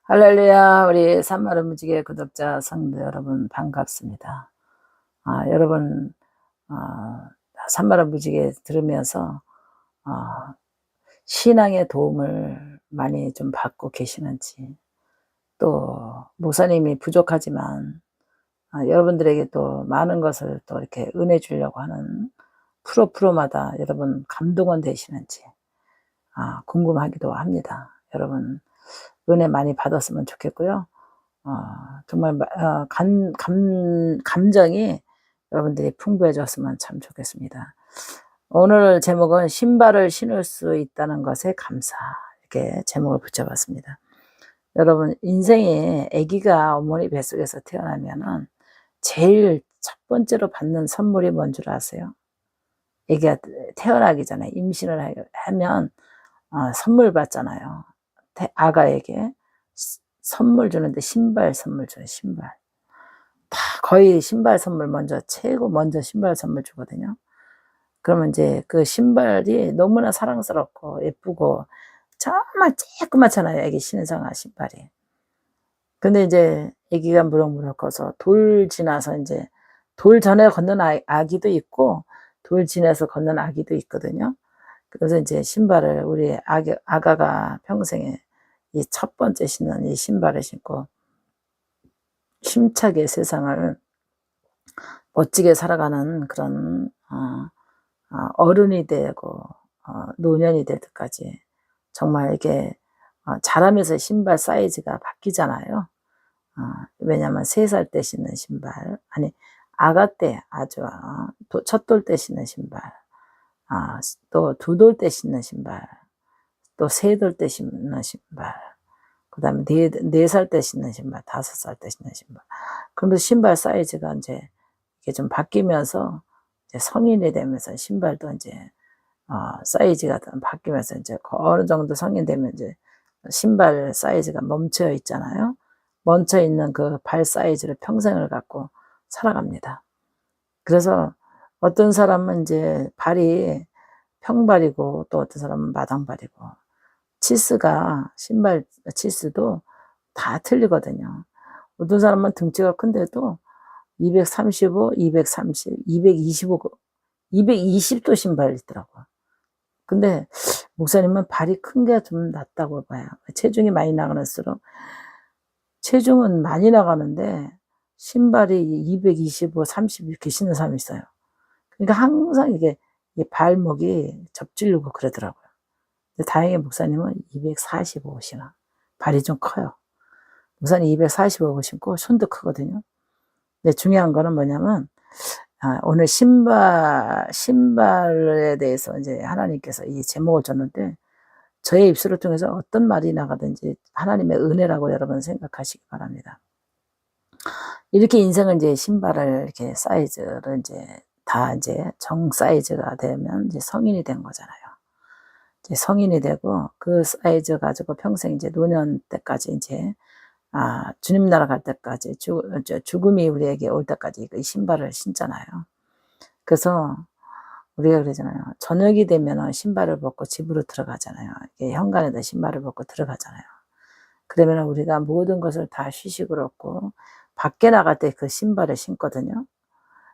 할렐루야, 우리 산마를 무지개 구독자 성도 여러분 반갑습니다. 여러분, 산마를 무지개 들으면서 신앙의 도움을 많이 좀 받고 계시는지, 또 목사님이 부족하지만 여러분들에게 또 많은 것을 또 이렇게 은혜 주려고 하는 프로마다 여러분 감동원 되시는지 궁금하기도 합니다. 여러분 은혜 많이 받았으면 좋겠고요. 정말 감정이 여러분들이 풍부해졌으면 참 좋겠습니다. 오늘 제목은 신발을 신을 수 있다는 것에 감사, 이렇게 제목을 붙여봤습니다. 여러분 인생에 아기가 어머니 뱃속에서 태어나면은 제일 첫 번째로 받는 선물이 뭔 줄 아세요? 아기가 태어나기 전에 임신을 하면 선물 받잖아요. 아가에게 선물 주는데 신발 선물 줘요. 신발. 다 거의 신발 선물 최고 먼저 신발 선물 주거든요. 그러면 이제 그 신발이 너무나 사랑스럽고 예쁘고 정말 조그맣잖아요. 애기 신상한 신발이. 근데 이제 애기가 무럭무럭 커서 돌 지나서 이제 돌 전에 걷는 아기도 있고 돌 지나서 걷는 아기도 있거든요. 그래서 이제 신발을 우리 아가가 평생에 이 첫 번째 신는 이 신발을 신고 힘차게 세상을 멋지게 살아가는 그런 어른이 되고 노년이 될 때까지 정말 이게 자라면서 신발 사이즈가 바뀌잖아요. 왜냐하면 3살 때 신는 신발, 아니 아가 때 아주 첫돌 때 신는 신발, 또 2돌 때 신는 신발, 또 3돌 때 신는 신발, 그 다음에 4살 때 신는 신발, 5살 때 신는 신발. 그러면서 신발 사이즈가 이제 이게 좀 바뀌면서 이제 성인이 되면서 신발도 이제 사이즈가 바뀌면서 이제 어느 정도 성인 되면 이제 신발 사이즈가 멈춰 있잖아요. 멈춰 있는 그 발 사이즈를 평생을 갖고 살아갑니다. 그래서 어떤 사람은 이제 발이 평발이고 또 어떤 사람은 마당발이고 치수가 신발 치수도 다 틀리거든요. 어떤 사람은 등치가 큰데도 235, 230, 225, 220도 신발이 있더라고요. 근데 목사님은 발이 큰 게 좀 낫다고 봐요. 체중이 많이 나갈수록 체중은 많이 나가는데 신발이 225, 30 이렇게 신는 사람이 있어요. 그러니까 항상 이게 발목이 접질르고 그러더라고요. 근데 다행히 목사님은 245 신어. 발이 좀 커요. 목사님 245 신고 손도 크거든요. 근데 중요한 거는 뭐냐면 오늘 신발에 대해서 이제 하나님께서 이 제목을 줬는데 저의 입술을 통해서 어떤 말이 나가든지 하나님의 은혜라고 여러분 생각하시기 바랍니다. 이렇게 인생은 이제 신발을 이렇게 사이즈를 이제 다 이제 정 사이즈가 되면 이제 성인이 된 거잖아요. 이제 성인이 되고 그 사이즈 가지고 평생 이제 노년 때까지 이제 주님 나라 갈 때까지 죽음이 우리에게 올 때까지 이 신발을 신잖아요. 그래서 우리가 그러잖아요. 저녁이 되면 신발을 벗고 집으로 들어가잖아요. 현관에다 신발을 벗고 들어가잖아요. 그러면 우리가 모든 것을 다 휴식을 얻고 밖에 나갈 때 그 신발을 신거든요.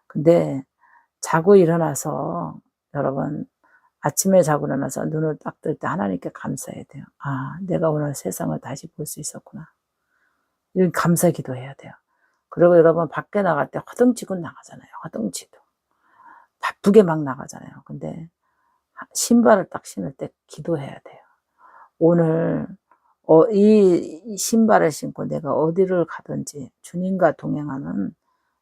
근데 자고 일어나서 여러분 아침에 자고 일어나서 눈을 딱 뜰 때 하나님께 감사해야 돼요. 내가 오늘 세상을 다시 볼 수 있었구나. 이런 감사 기도해야 돼요. 그리고 여러분 밖에 나갈 때 허둥지고 나가잖아요. 허둥지도. 바쁘게 막 나가잖아요. 근데 신발을 딱 신을 때 기도해야 돼요. 오늘 이 신발을 신고 내가 어디를 가든지 주님과 동행하는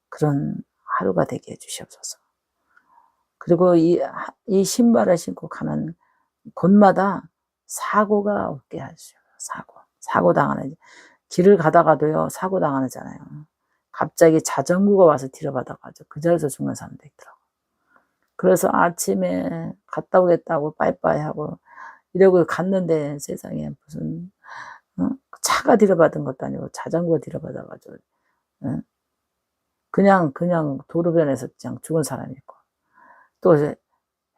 그런 하루가 되게 해주시옵소서. 그리고 이 신발을 신고 가는 곳마다 사고가 없게 하시오. 사고 당하는, 길을 가다가도요 사고 당하잖아요. 갑자기 자전거가 와서 뒤로받아가지고 그 자리에서 죽는 사람도 있더라고요. 그래서 아침에 갔다 오겠다고 빠이빠이 하고 이러고 갔는데 세상에 무슨 차가 뒤로받은 것도 아니고 자전거 뒤로받아가지고 그냥 도로변에서 그냥 죽은 사람이 있고, 또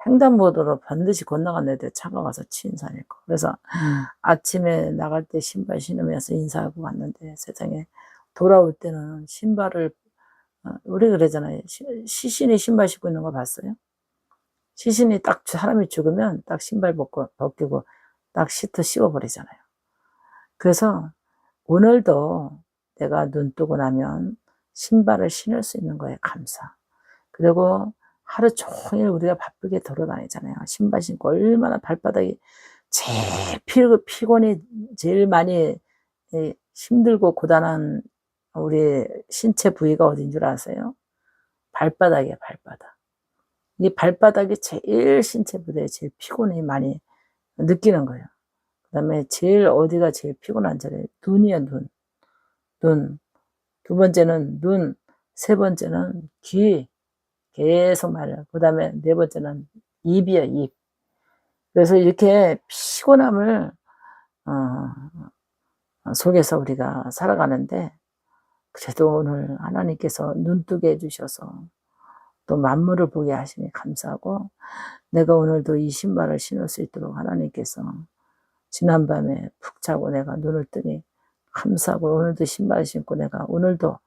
횡단보도로 반드시 건너갔는데 차가 와서 치인 사람이 있고. 그래서 아침에 나갈 때 신발 신으면서 인사하고 갔는데 세상에 돌아올 때는 신발을 우리 그러잖아요. 시신이 신발 신고 있는 거 봤어요? 시신이 딱 사람이 죽으면 딱 신발 벗기고 딱 시트 씌워버리잖아요. 그래서 오늘도 내가 눈 뜨고 나면 신발을 신을 수 있는 거에 감사. 그리고 하루 종일 우리가 바쁘게 돌아다니잖아요. 신발 신고 얼마나 발바닥이 제일 피곤이 제일 많이 힘들고 고단한 우리 신체 부위가 어딘 줄 아세요? 발바닥이에요, 발바닥. 이 발바닥이 제일 신체 부위에 제일 피곤이 많이 느끼는 거예요. 그 다음에 제일 어디가 제일 피곤한 자리에 눈이에요, 눈. 눈. 두 번째는 눈. 세 번째는 귀. 계속 말해요. 그 다음에 네 번째는 입이에요, 입. 그래서 이렇게 피곤함을 속에서 우리가 살아가는데 그래도 오늘 하나님께서 눈뜨게 해주셔서 또 만물을 보게 하시니 감사하고 내가 오늘도 이 신발을 신을 수 있도록 하나님께서 지난밤에 푹 자고 내가 눈을 뜨니 감사하고 오늘도 신발 신고 내가 오늘도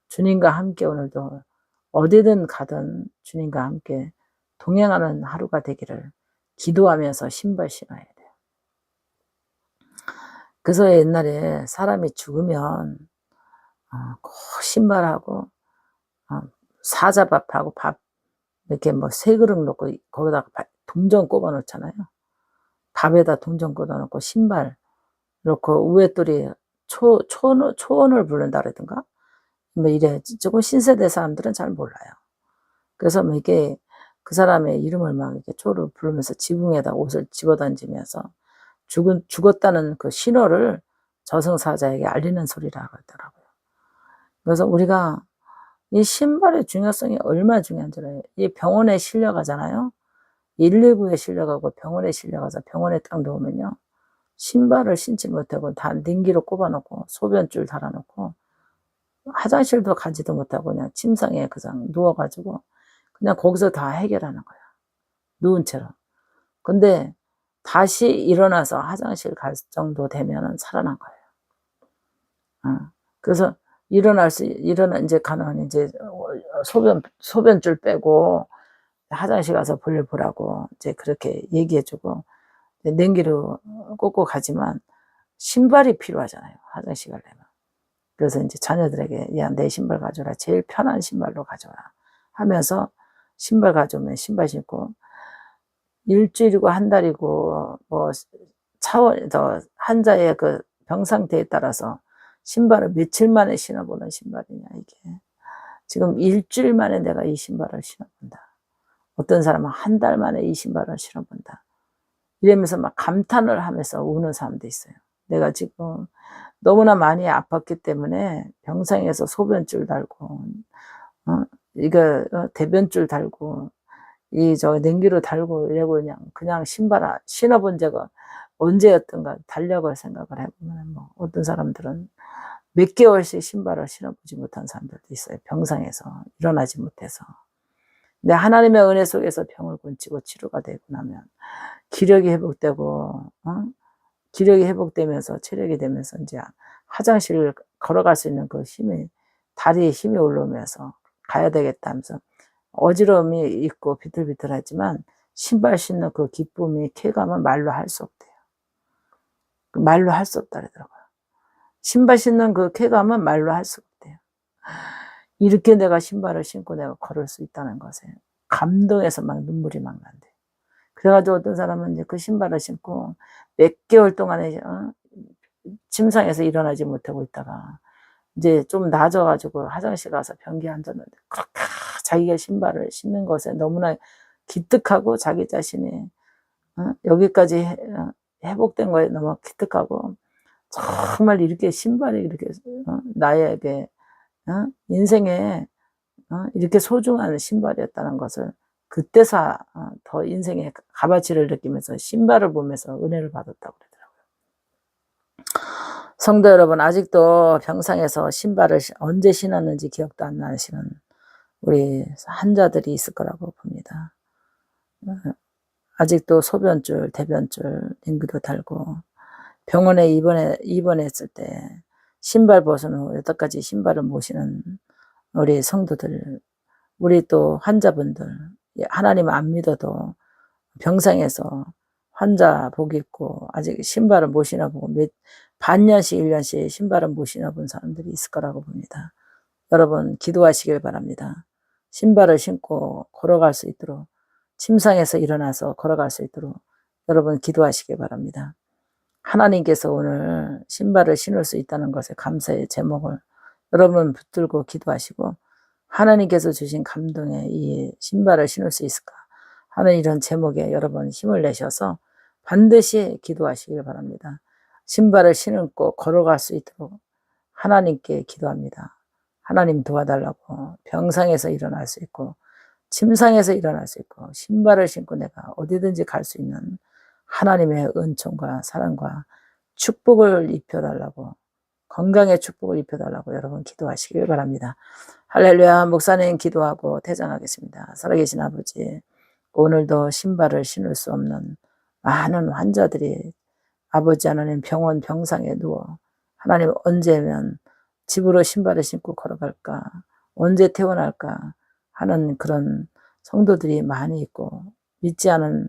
주님과 함께 오늘도 어디든 가든 주님과 함께 동행하는 하루가 되기를 기도하면서 신발 신어야 돼요. 그래서 옛날에 사람이 죽으면 꼭 신발하고 사자밥하고 밥 이렇게 뭐 세 그릇 놓고 거기다가 동전 꼽아 놓잖아요. 밥에다 동전 꽂아 놓고 신발 놓고 우에돌이 초원을 부른다 그러던가 뭐 이래. 조금 신세대 사람들은 잘 몰라요. 그래서 뭐 이게 그 사람의 이름을 막 이렇게 초를 부르면서 지붕에다 옷을 집어던지면서 죽었다는 그 신호를 저승사자에게 알리는 소리라고 하더라고요. 그래서 우리가 이 신발의 중요성이 얼마나 중요한지 알아요. 이 병원에 실려가잖아요. 119에 실려가고 병원에 실려가서 병원에 딱 놓으면요. 신발을 신지 못하고 다 닌기로 꼽아놓고 소변줄 달아놓고 화장실도 가지도 못하고 그냥 침상에 그냥 누워가지고 그냥 거기서 다 해결하는 거야. 누운 채로. 근데 다시 일어나서 화장실 갈 정도 되면은 살아난 거예요. 그래서 이제 가는 이제 소변줄 빼고 화장실 가서 볼일 보라고 이제 그렇게 얘기해주고 냉기로 꽂고 가지만 신발이 필요하잖아요. 화장실 가려면. 그래서 이제 자녀들에게 야, 내 신발 가져라. 제일 편한 신발로 가져라. 하면서 신발 가져오면 신발 신고 일주일이고 한 달이고 뭐 더 환자의 그 병 상태에 따라서 신발을 며칠 만에 신어보는 신발이냐 이게. 지금 일주일 만에 내가 이 신발을 신어본다. 어떤 사람은 한 달 만에 이 신발을 신어본다. 이러면서 막 감탄을 하면서 우는 사람도 있어요. 내가 지금 너무나 많이 아팠기 때문에 병상에서 소변줄 달고, 이거 대변줄 달고, 냉기로 달고 이러고 그냥 신발 신어본 적은 언제였던가 달력을 생각을 해보면 뭐 어떤 사람들은 몇 개월씩 신발을 신어보지 못한 사람들도 있어요. 병상에서 일어나지 못해서. 근데 하나님의 은혜 속에서 병을 고치고 치료가 되고 나면 기력이 회복되고, 기력이 회복되면서 체력이 되면서 이제 화장실을 걸어갈 수 있는 그 힘이, 다리에 힘이 올라오면서 가야 되겠다 하면서 어지러움이 있고 비틀비틀하지만 신발 신는 그 기쁨이 쾌감은 말로 할 수 없대요. 말로 할 수 없다 그러더라고요. 신발 신는 그 쾌감은 말로 할 수 없대요. 이렇게 내가 신발을 신고 내가 걸을 수 있다는 것에 감동해서 막 눈물이 막 난대. 그래가지고 어떤 사람은 이제 그 신발을 신고 몇 개월 동안에 침상에서 일어나지 못하고 있다가 이제 좀 나아져가지고 화장실 가서 변기에 앉았는데 그렇게 자기가 신발을 신는 것에 너무나 기특하고 자기 자신이 여기까지 회복된 거에 너무 기특하고 정말 이렇게 신발이 이렇게 나에게 인생에 이렇게 소중한 신발이었다는 것을 그때서 더 인생의 값어치를 느끼면서 신발을 보면서 은혜를 받았다고 그러더라고요. 성도 여러분, 아직도 병상에서 신발을 언제 신었는지 기억도 안 나시는 우리 환자들이 있을 거라고 봅니다. 아직도 소변줄, 대변줄, 링크도 달고 병원에 입원했을 때 신발 벗은 후 여태까지 신발을 모시는 우리 성도들, 우리 또 환자분들, 하나님 안 믿어도 병상에서 환자 복 입고 아직 신발을 못 신어보고 반년씩 1년씩 신발을 못 신어본 사람들이 있을 거라고 봅니다. 여러분 기도하시길 바랍니다. 신발을 신고 걸어갈 수 있도록, 침상에서 일어나서 걸어갈 수 있도록 여러분 기도하시길 바랍니다. 하나님께서 오늘 신발을 신을 수 있다는 것에 감사의 제목을 여러분 붙들고 기도하시고, 하나님께서 주신 감동에 이 신발을 신을 수 있을까 하는 이런 제목에 여러분 힘을 내셔서 반드시 기도하시길 바랍니다. 신발을 신고 걸어갈 수 있도록 하나님께 기도합니다. 하나님 도와달라고. 병상에서 일어날 수 있고 침상에서 일어날 수 있고 신발을 신고 내가 어디든지 갈 수 있는 하나님의 은총과 사랑과 축복을 입혀달라고, 건강의 축복을 입혀달라고 여러분 기도하시길 바랍니다. 할렐루야. 목사님 기도하고 퇴장하겠습니다. 살아계신 아버지, 오늘도 신발을 신을 수 없는 많은 환자들이 아버지 하나님 병원 병상에 누워 하나님 언제면 집으로 신발을 신고 걸어갈까, 언제 퇴원할까 하는 그런 성도들이 많이 있고 믿지 않은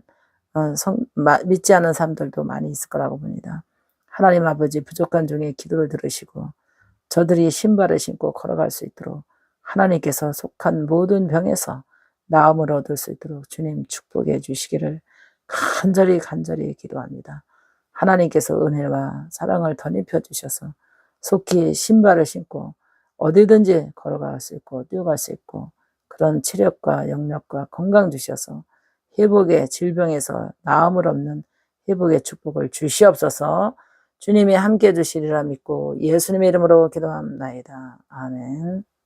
사람들도 많이 있을 거라고 봅니다. 하나님 아버지, 부족한 중에 기도를 들으시고 저들이 신발을 신고 걸어갈 수 있도록 하나님께서 속한 모든 병에서 나음을 얻을 수 있도록 주님 축복해 주시기를 간절히 기도합니다. 하나님께서 은혜와 사랑을 덧입혀 주셔서 속히 신발을 신고 어디든지 걸어갈 수 있고 뛰어갈 수 있고 그런 체력과 영력과 건강 주셔서 회복의 질병에서 나음을 얻는 회복의 축복을 주시옵소서. 주님이 함께 해주시리라 믿고 예수님의 이름으로 기도합나이다. 아멘.